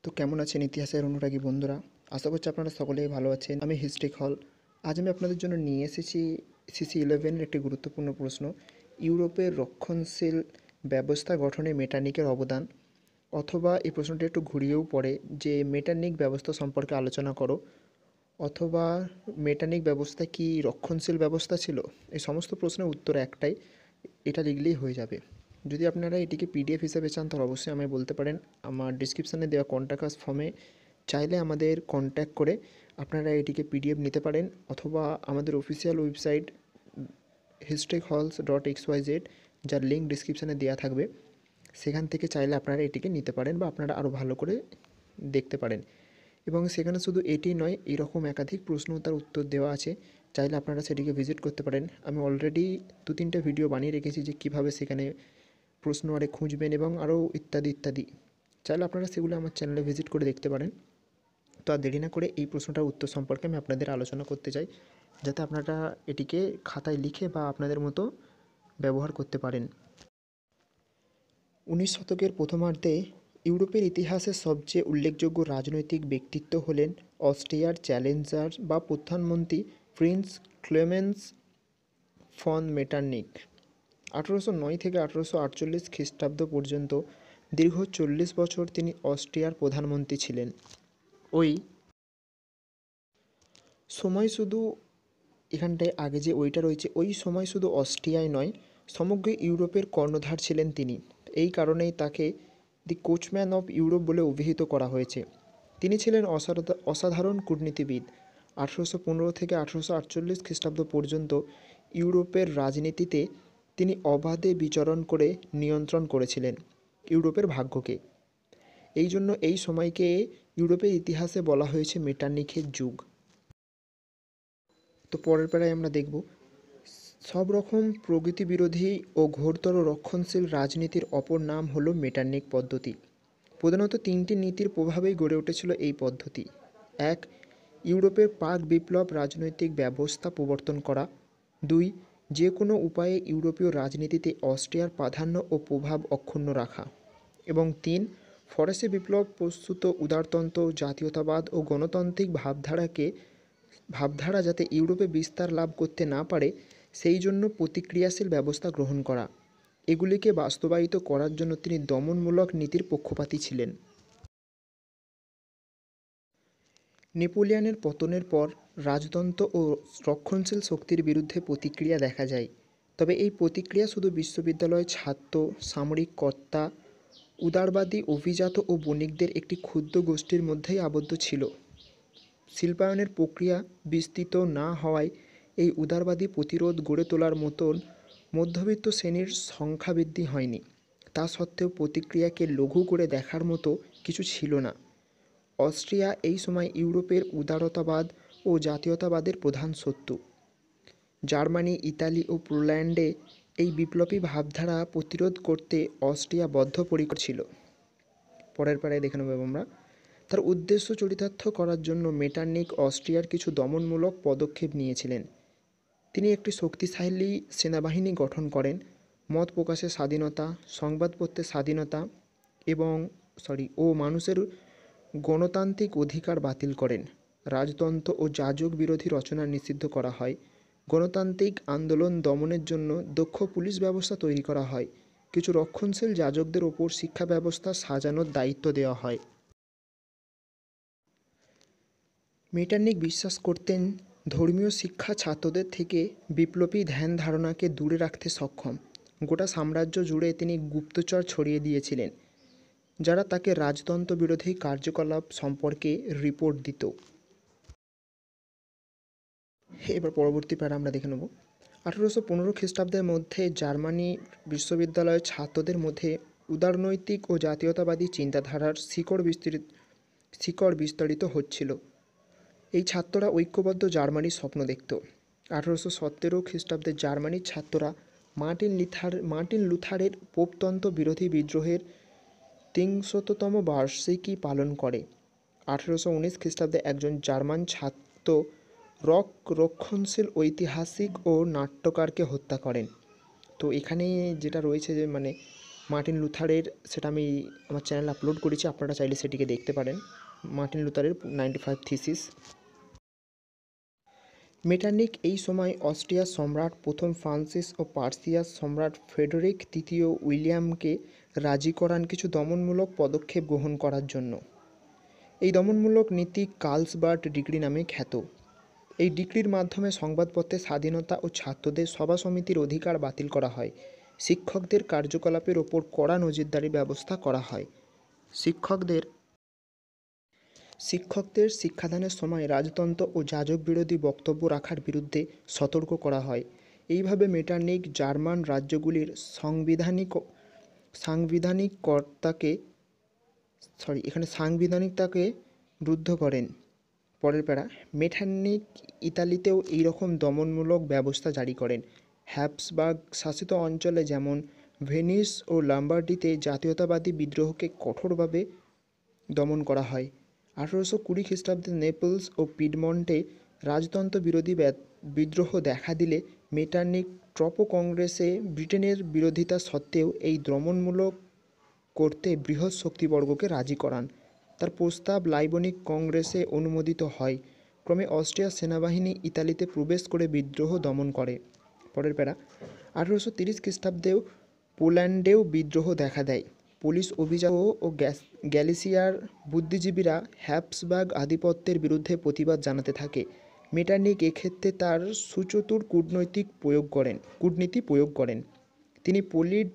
তো কেমন আছেন ইতিহাসের অনুরাগী বন্ধুরা? আশা করছি আপনারা সকলেই ভালো আছেন। আমি হিস্ট্রিক হল। আজ আমি আপনাদের জন্য নিয়ে এসেছি CC11 একটি গুরুত্বপূর্ণ প্রশ্ন। ইউরোপের রক্ষণশীল ব্যবস্থা গঠনে মেটার্নিকের অবদান। অথবা এই প্রশ্নটি একটু ঘুরিয়েও পড়ে যে মেটার্নিক ব্যবস্থা সম্পর্কে আলোচনা করো, অথবা মেটার্নিক ব্যবস্থা কি রক্ষণশীল ব্যবস্থা ছিল? এই সমস্ত প্রশ্নের উত্তর একটাই, এটা লিখলেই হয়ে যাবে। যদি আপনারা এটিকে PDF হিসেবে চান তাহলে অবশ্যই আমায় বলতে পারেন। আমার ডিসক্রিপশানে দেওয়া কন্ট্যাক্ট আস ফর্মে চাইলে আমাদের কন্ট্যাক্ট করে আপনারা এটিকে PDF নিতে পারেন, অথবা আমাদের অফিসিয়াল ওয়েবসাইট historyhalls.xyz, যার লিঙ্ক ডিসক্রিপশানে দেওয়া থাকবে, সেখান থেকে চাইলে আপনারা এটিকে নিতে পারেন বা আপনারা আরও ভালো করে দেখতে পারেন। এবং সেখানে শুধু এটি নয়, এরকম একাধিক প্রশ্ন তার উত্তর দেওয়া আছে, চাইলে আপনারা সেটিকে ভিজিট করতে পারেন। আমি অলরেডি 2-3টে ভিডিও বানিয়ে রেখেছি যে কীভাবে সেখানে প্রশ্ন আরে খুঁজবেন এবং আরও ইত্যাদি ইত্যাদি। চাইলে আপনারা সেগুলো আমার চ্যানেলে ভিজিট করে দেখতে পারেন। তো আর দেরি না করে এই প্রশ্নটার উত্তর সম্পর্কে আমি আপনাদের আলোচনা করতে চাই, যাতে আপনারা এটিকে খাতায় লিখে বা আপনাদের মতো ব্যবহার করতে পারেন। 19 শতকের প্রথমার্ধে ইউরোপের ইতিহাসের সবচেয়ে উল্লেখযোগ্য রাজনৈতিক ব্যক্তিত্ব হলেন অস্ট্রিয়ার চ্যালেঞ্জার বা প্রধানমন্ত্রী প্রিন্স ক্লেমেন্স ফন মেটার্নিক। 1809 থেকে 1848 খ্রিস্টাব্দ পর্যন্ত দীর্ঘ 40 বছর তিনি অস্ট্রিয়ার প্রধানমন্ত্রী ছিলেন। ওই সময় শুধু, এখানটায় আগে যে ওইটা রয়েছে, ওই সময় শুধু অস্ট্রিয়ায় নয়, সমগ্র ইউরোপের কর্ণধার ছিলেন তিনি। এই কারণেই তাকে দি কোচম্যান অফ ইউরোপ বলে অভিহিত করা হয়েছে। তিনি ছিলেন অসাধারণ কূটনীতিবিদ। 1815 থেকে 1848 খ্রিস্টাব্দ পর্যন্ত ইউরোপের রাজনীতিতে তিনি অবাধে বিচরণ করে নিয়ন্ত্রণ করেছিলেন ইউরোপের ভাগ্যকে। এই জন্য এই সময়কে ইউরোপের ইতিহাসে বলা হয়েছে মেটার্নিকের যুগ। তো পরের পাড়ায় আমরা দেখব সব রকম প্রগতি বিরোধী ও ঘোরতর রক্ষণশীল রাজনীতির অপর নাম হলো মেটার্নিক পদ্ধতি। প্রধানত 3টি নীতির প্রভাবেই গড়ে উঠেছিল এই পদ্ধতি। 1. ইউরোপের প্রাক বিপ্লব রাজনৈতিক ব্যবস্থা প্রবর্তন করা। 2. যে কোনো উপায়ে ইউরোপীয় রাজনীতিতে অস্ট্রিয়ার প্রাধান্য ও প্রভাব অক্ষুণ্ণ রাখা। এবং 3. ফরাসি বিপ্লব প্রস্তুত উদারতন্ত্র, জাতীয়তাবাদ ও গণতান্ত্রিক ভাবধারা যাতে ইউরোপে বিস্তার লাভ করতে না পারে সেই জন্য প্রতিক্রিয়াশীল ব্যবস্থা গ্রহণ করা। এগুলিকে বাস্তবায়িত করার জন্য তিনি দমনমূলক নীতির পক্ষপাতী ছিলেন। নেপোলিয়নের পতনের পর রাজতন্ত্র ও রক্ষণশীল শক্তির বিরুদ্ধে প্রতিক্রিয়া দেখা যায়। তবে এই প্রতিক্রিয়া শুধু বিশ্ববিদ্যালয়ের ছাত্র, সামরিক কর্তা, উদারবাদী অভিজাত ও বণিকদের একটি ক্ষুদ্র গোষ্ঠীর মধ্যেই আবদ্ধ ছিল। শিল্পায়নের প্রক্রিয়া বিস্তৃত না হওয়ায় এই উদারবাদী প্রতিরোধ গড়ে তোলার মতন মধ্যবিত্ত শ্রেণীর সংখ্যাবৃদ্ধি হয়নি। তা সত্ত্বেও প্রতিক্রিয়াকে লঘু করে দেখার মতো কিছু ছিল না। অস্ট্রিয়া এই সময় ইউরোপের উদারতাবাদ ও জাতীয়তাবাদের প্রধান শত্রু। জার্মানি, ইতালি ও পোল্যান্ডে এই বিপ্লবী ভাবধারা প্রতিরোধ করতে অস্ট্রিয়া বদ্ধপরিকর ছিল। পরের পাড়ায় দেখে নেব আমরা। তার উদ্দেশ্য চরিতার্থ করার জন্য মেটার্নিক অস্ট্রিয়ার কিছু দমনমূলক পদক্ষেপ নিয়েছিলেন। তিনি একটি শক্তিশালী সেনাবাহিনী গঠন করেন, মত প্রকাশের স্বাধীনতা, সংবাদপত্রের স্বাধীনতা ও মানুষের গণতান্ত্রিক অধিকার বাতিল করেন। রাজতন্ত্র ও যাজক বিরোধী রচনা নিষিদ্ধ করা হয়। গণতান্ত্রিক আন্দোলন দমনের জন্য দক্ষ পুলিশ ব্যবস্থা তৈরি করা হয়। কিছু রক্ষণশীল যাজকদের ওপর শিক্ষা ব্যবস্থা সাজানোর দায়িত্ব দেওয়া হয়। মেটার্নিক বিশ্বাস করতেন ধর্মীয় শিক্ষা ছাত্রদের থেকে বিপ্লবী ধ্যান ধারণাকে দূরে রাখতে সক্ষম। গোটা সাম্রাজ্য জুড়ে তিনি গুপ্তচর ছড়িয়ে দিয়েছিলেন, যারা তাকে রাজতন্ত্র বিরোধী কার্যকলাপ সম্পর্কে রিপোর্ট দিত। এবার পরবর্তী প্যারা আমরা দেখে নেব। 1815 খ্রিস্টাব্দের মধ্যে জার্মানি বিশ্ববিদ্যালয়ের ছাত্রদের মধ্যে উদারনৈতিক ও জাতীয়তাবাদী চিন্তাধারার শিকড় বিস্তারিত হচ্ছিল। এই ছাত্ররা ঐক্যবদ্ধ জার্মানির স্বপ্ন দেখত। 1817 খ্রিস্টাব্দে জার্মানির ছাত্ররা মার্টিন লুথারের পোপতন্ত্র বিরোধী বিদ্রোহের 300তম বার্ষিকী পালন করে। 1819 খ্রিস্টাব্দে একজন জার্মান ছাত্র রক্ষণশীল ঐতিহাসিক ও নাট্যকারকে হত্যা করেন। তো এখানে যেটা রয়েছে যে মার্টিন লুথারের, সেটা আমি আমার চ্যানেলে আপলোড করেছি, আপনারা চাইলে সেটিকে দেখতে পারেন। Martin লুথারের 95 thesis. মেটারনিখ এই সময় অস্ট্রিয়ার সম্রাট প্রথম ফ্রান্সিস ও পার্সিয়ার সম্রাট ফ্রেডরিক তৃতীয় উইলিয়ামকে রাজি করান কিছু দমনমূলক পদক্ষেপ গ্রহণ করার জন্য। এই দমনমূলক নীতি কার্লসবার্গ ডিক্রি নামে খ্যাত। এই ডিক্রির মাধ্যমে সংবাদপত্রের স্বাধীনতা ও ছাত্রদের সভা সমিতির অধিকার বাতিল করা হয়। শিক্ষকদের কার্যকলাপের ওপর কড়া নজরদারির ব্যবস্থা করা হয়। শিক্ষকদের শিক্ষাদানের সময় রাজতন্ত্র ও যাজক বিরোধী বক্তব্য রাখার বিরুদ্ধে সতর্ক করা হয়। এইভাবে মেটারনিখ জার্মান রাজ্যগুলির সাংবিধানিকতাকে রুদ্ধ করেন। পরের প্যারা, মেটারনিখ ইতালিতেও এইরকম দমনমূলক ব্যবস্থা জারি করেন। হ্যাবসবার্গ শাসিত অঞ্চলে যেমন ভেনিস ও লম্বার্ডিতে জাতীয়তাবাদী বিদ্রোহকে কঠোরভাবে দমন করা হয়। 1820 খ্রিস্টাব্দে নেপলস ও পিডমন্টে রাজতন্ত্র বিরোধী বিদ্রোহ দেখা দিলে মেটারনিখ ট্রপো কংগ্রেসে ব্রিটেনের বিরোধিতা সত্ত্বেও এই দমনমূলক করতে বৃহৎ শক্তিবর্গকে রাজি করান। তার প্রস্তাব লাইবনিক কংগ্রেসে অনুমোদিত হয়। ক্রমে অস্ট্রিয়ার সেনাবাহিনী ইতালিতে প্রবেশ করে বিদ্রোহ দমন করে। পরের প্যারা, 1830 খ্রিস্টাব্দেও পোল্যান্ডেও বিদ্রোহ দেখা দেয়। পুলিশ অভিযান ও গ্যালিসিয়ার বুদ্ধিজীবীরা হ্যাবসবার্গ আধিপত্যের বিরুদ্ধে প্রতিবাদ জানাতে থাকে। মেটারনিখ এক্ষেত্রে তার সুচতুর কূটনীতি প্রয়োগ করেন। তিনি পোলিশ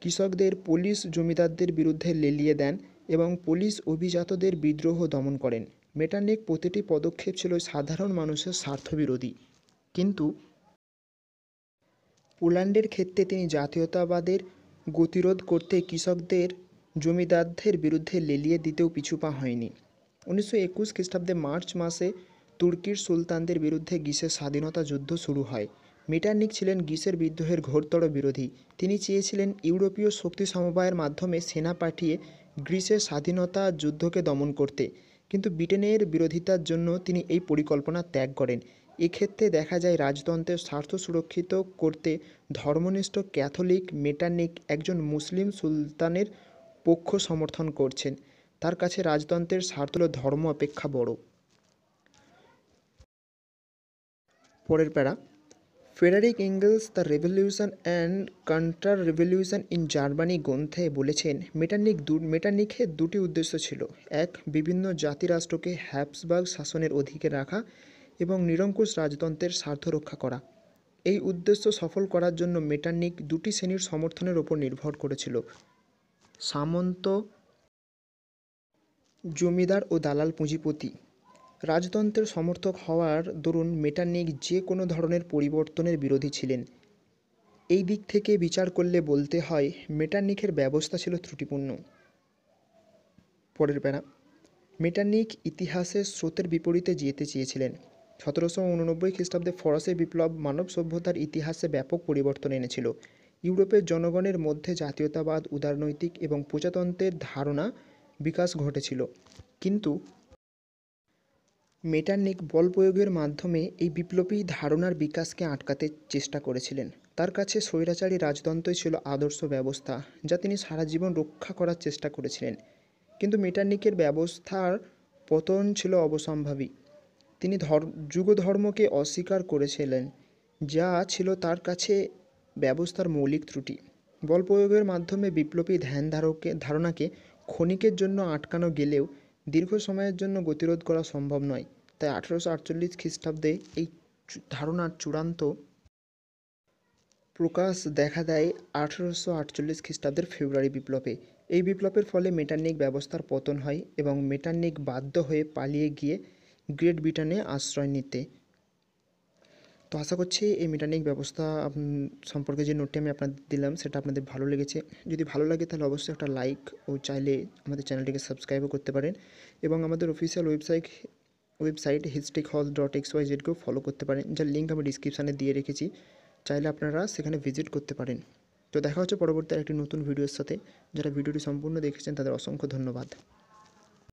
কৃষকদের পোলিশ জমিদারদের বিরুদ্ধে লেলিয়ে দেন এবং পোলিশ অভিজাতদের বিদ্রোহ দমন করেন। মেটারনিখ প্রতিটি পদক্ষেপ ছিল সাধারণ মানুষের স্বার্থবিরোধী, কিন্তু পোল্যান্ডের ক্ষেত্রে তিনি জাতীয়তাবাদের গতিরোধ করতে কৃষকদের জমিদারদের বিরুদ্ধে লেলিয়ে দিতেও পিছুপা হয়নি। 1921 খ্রিস্টাব্দে মার্চ মাসে তুর্কির সুলতানদের বিরুদ্ধে গ্রিসের স্বাধীনতা যুদ্ধ শুরু হয়। মেটারনিখ ছিলেন গ্রিসের বিদ্রোহের ঘোরতর বিরোধী। তিনি চেয়েছিলেন ইউরোপীয় শক্তি সমবায়ের মাধ্যমে সেনা পাঠিয়ে গ্রিসের স্বাধীনতা যুদ্ধকে দমন করতে, কিন্তু ব্রিটেনের বিরোধিতার জন্য তিনি এই পরিকল্পনা ত্যাগ করেন। এক্ষেত্রে দেখা যায় রাজতন্ত্রের স্বার্থ সুরক্ষিত করতে ধর্মনিষ্ঠ ক্যাথলিক মেটারনিখ একজন মুসলিম সুলতানের পক্ষ সমর্থন করছেন। তার কাছে রাজতন্ত্রের স্বার্থ হল ধর্ম অপেক্ষা বড়। পরের para, Frederick Engels the revolution and counter revolution in Germany গ্রন্থে বলেছেন, মেটারনিখের দুটি উদ্দেশ্য ছিল। এক, বিভিন্ন জাতিরাষ্ট্রকে হ্যাবসবার্গ শাসনের অধীনে রাখা এবং নিরঙ্কুশ রাজতন্ত্রের স্বার্থ রক্ষা করা। এই উদ্দেশ্য সফল করার জন্য মেটারনিখ দুটি শ্রেণীর সমর্থনের ওপর নির্ভর করেছিল: সামন্ত, জমিদার ও দালাল পুঁজিপতি। রাজতন্ত্রের সমর্থক হওয়ার দরুন মেটারনিখ যে কোনো ধরনের পরিবর্তনের বিরোধী ছিলেন। এই দিক থেকে বিচার করলে বলতে হয় মেটারনিখের ব্যবস্থা ছিল ত্রুটিপূর্ণ। পরের প্যারা, মেটারনিখ ইতিহাসের স্রোতের বিপরীতে যেতে চেয়েছিলেন। 1789 খ্রিস্টাব্দে ফরাসি বিপ্লব মানব সভ্যতার ইতিহাসে ব্যাপক পরিবর্তন এনেছিল। ইউরোপের জনগণের মধ্যে জাতীয়তাবাদ, উদারনৈতিক এবং প্রজাতন্ত্রের ধারণা বিকাশ ঘটেছিল, কিন্তু মেটারনিখ বল প্রয়োগের মাধ্যমে এই বিপ্লবী ধারণার বিকাশকে আটকাতে চেষ্টা করেছিলেন। তার কাছে স্বৈরাচারী রাজতন্ত্রই ছিল আদর্শ ব্যবস্থা, যা তিনি সারা জীবন রক্ষা করার চেষ্টা করেছিলেন। কিন্তু মেটারনিখের ব্যবস্থার পতন ছিল অবশ্যম্ভাবী। তিনি যুগধর্মকে অস্বীকার করেছিলেন, যা ছিল তার কাছে ব্যবস্থার মৌলিক ত্রুটি। বল প্রয়োগের মাধ্যমে বিপ্লবী ধারণাকে ক্ষণিকের জন্য আটকানো গেলেও দীর্ঘ সময়ের জন্য গতিরোধ করা সম্ভব নয়। তাই 1848 খ্রিস্টাব্দে এই ধারণার চূড়ান্ত প্রকাশ দেখা দেয় 1848 খ্রিস্টাব্দের ফেব্রুয়ারি বিপ্লবে। এই বিপ্লবের ফলে মেটারনিখ ব্যবস্থার পতন হয় এবং মেটারনিখ বাধ্য হয়ে পালিয়ে গিয়ে গ্রেট ব্রিটেনে আশ্রয় নিতে। তো আশা করছি এই মেটারনিখ ব্যবস্থা সম্পর্কে যে নোটটি আমি আপনাদের দিলাম সেটা আপনাদের ভালো লেগেছে। যদি ভালো লাগে তাহলে অবশ্যই একটা লাইক ও চাইলে আমাদের চ্যানেলটিকে সাবস্ক্রাইবও করতে পারেন এবং আমাদের অফিসিয়াল ওয়েবসাইট historyhall.xyz কেও ফলো করতে পারেন, যার লিঙ্ক আমি ডিসক্রিপশানে দিয়ে রেখেছি। চাইলে আপনারা সেখানে ভিজিট করতে পারেন। তো দেখা হচ্ছে পরবর্তী একটি নতুন ভিডিওর সাথে। যারা ভিডিওটি সম্পূর্ণ দেখেছেন তাদের অসংখ্য ধন্যবাদ।